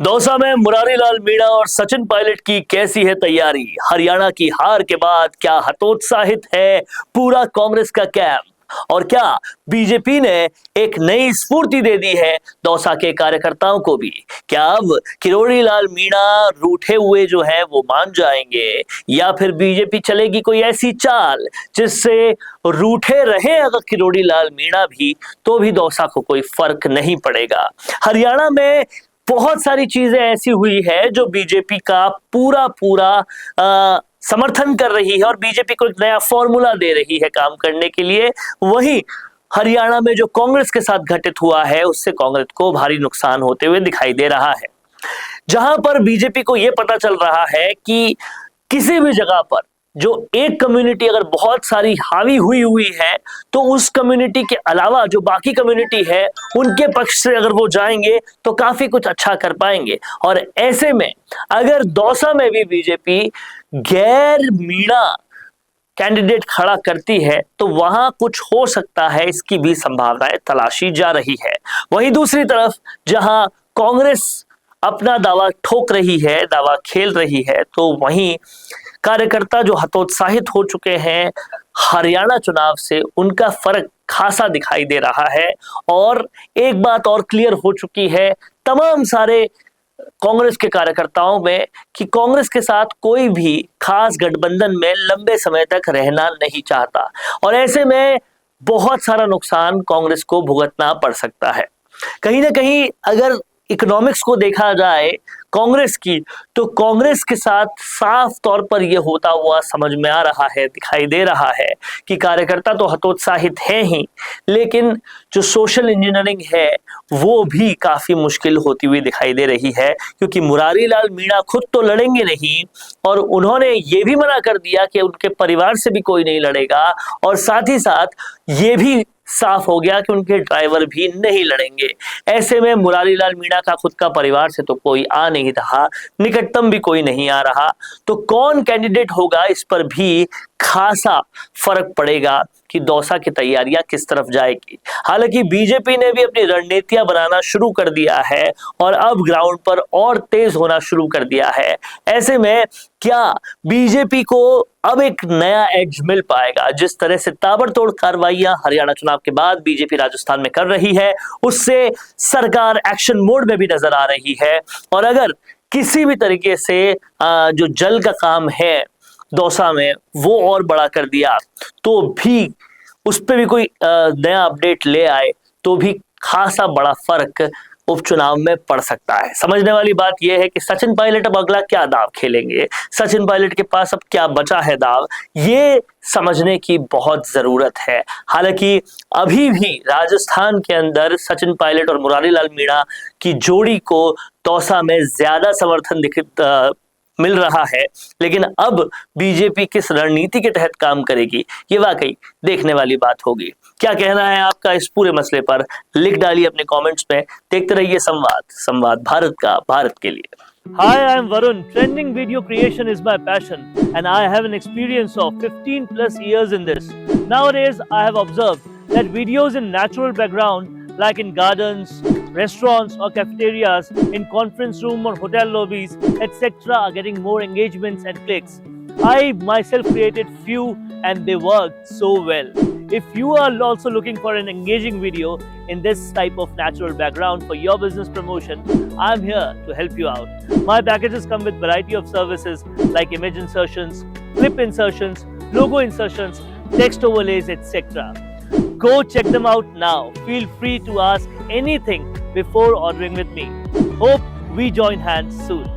दौसा में मुरारी लाल मीणा और सचिन पायलट की कैसी है तैयारी? हरियाणा की हार के बाद क्या हतोत्साहित है पूरा कांग्रेस का कैंप? और क्या बीजेपी ने एक नई स्फूर्ति दे दी है दौसा के कार्यकर्ताओं को भी? क्या अब किरोड़ी लाल मीणा रूठे हुए जो है वो मान जाएंगे, या फिर बीजेपी चलेगी कोई ऐसी चाल जिससे रूठे रहे अगर किरोड़ी लाल मीणा भी, तो भी दौसा को कोई फर्क नहीं पड़ेगा? हरियाणा में बहुत सारी चीजें ऐसी हुई है जो बीजेपी का पूरा पूरा समर्थन कर रही है और बीजेपी को एक नया फॉर्मूला दे रही है काम करने के लिए। वहीं हरियाणा में जो कांग्रेस के साथ घटित हुआ है उससे कांग्रेस को भारी नुकसान होते हुए दिखाई दे रहा है। जहां पर बीजेपी को यह पता चल रहा है कि किसी भी जगह पर जो एक कम्युनिटी अगर बहुत सारी हावी हुई है तो उस कम्युनिटी के अलावा जो बाकी कम्युनिटी है उनके पक्ष से अगर वो जाएंगे तो काफी कुछ अच्छा कर पाएंगे। और ऐसे में अगर दौसा में भी बीजेपी गैर मीणा कैंडिडेट खड़ा करती है तो वहां कुछ हो सकता है, इसकी भी संभावनाएं तलाशी जा रही है। वहीं दूसरी तरफ जहां कांग्रेस अपना दावा ठोक रही है, दावा खेल रही है, तो वहीं कार्यकर्ता जो हतोत्साहित हो चुके हैं हरियाणा चुनाव से, उनका फर्क खासा दिखाई दे रहा है। और एक बात और क्लियर हो चुकी है तमाम सारे कांग्रेस के कार्यकर्ताओं में कि कांग्रेस के साथ कोई भी खास गठबंधन में लंबे समय तक रहना नहीं चाहता और ऐसे में बहुत सारा नुकसान कांग्रेस को भुगतना पड़ सकता है। कहीं ना कहीं अगर इकोनॉमिक्स को देखा जाए कांग्रेस की, तो कांग्रेस के साथ साफ तौर पर यह होता हुआ समझ में आ रहा है, दिखाई दे रहा है कि कार्यकर्ता तो हतोत्साहित है ही, लेकिन जो सोशल इंजीनियरिंग है वो भी काफी मुश्किल होती हुई दिखाई दे रही है, क्योंकि मुरारी लाल मीणा खुद तो लड़ेंगे नहीं और उन्होंने ये भी मना कर दिया कि उनके परिवार से भी कोई नहीं लड़ेगा, और साथ ही साथ ये भी साफ हो गया कि उनके ड्राइवर भी नहीं लड़ेंगे। ऐसे में मुरारी लाल मीणा का खुद का परिवार से तो कोई आ नहीं रहा, निकटतम भी कोई नहीं आ रहा, तो कौन कैंडिडेट होगा इस पर भी खासा फर्क पड़ेगा कि दौसा की तैयारियां किस तरफ जाएगी। हालांकि बीजेपी ने भी अपनी रणनीतियां बनाना शुरू कर दिया है और अब ग्राउंड पर और तेज होना शुरू कर दिया है। ऐसे में क्या बीजेपी को अब एक नया एज मिल पाएगा? जिस तरह से ताबड़तोड़ कार्रवाइयां हरियाणा चुनाव के बाद बीजेपी राजस्थान में कर रही है, उससे सरकार एक्शन मोड में भी नजर आ रही है। और अगर किसी भी तरीके से जो जल का काम है दौसा में वो और बड़ा कर दिया, तो भी उस पर भी कोई नया अपडेट ले आए तो भी खासा बड़ा फर्क उपचुनाव में पड़ सकता है। समझने वाली बात यह है कि सचिन पायलट अब अगला क्या दाव खेलेंगे, सचिन पायलट के पास अब क्या बचा है दाव, ये समझने की बहुत जरूरत है। हालांकि अभी भी राजस्थान के अंदर सचिन पायलट और मुरारी लाल मीणा की जोड़ी को दौसा में ज्यादा समर्थन मिल रहा है, लेकिन अब बीजेपी किस रणनीति के तहत काम करेगी ये वाकई देखने वाली बात होगी। क्या कहना है आपका इस पूरे मसले पर? लिख डालिए अपने कमेंट्स में। देखते रहिए संवाद भारत का, भारत के लिए। Hi, I'm Varun. Trending video creation is my passion and I have an experience of 15 plus years in this. Nowadays, I have observed that videos in natural background like in gardens, restaurants or cafeterias, in conference room or hotel lobbies, etc. are getting more engagements and clicks. I myself created few and they worked so well. If you are also looking for an engaging video in this type of natural background for your business promotion, I'm here to help you out. My packages come with variety of services like image insertions, clip insertions, logo insertions, text overlays, etc. Go check them out now. Feel free to ask anything before ordering with me. Hope we join hands soon.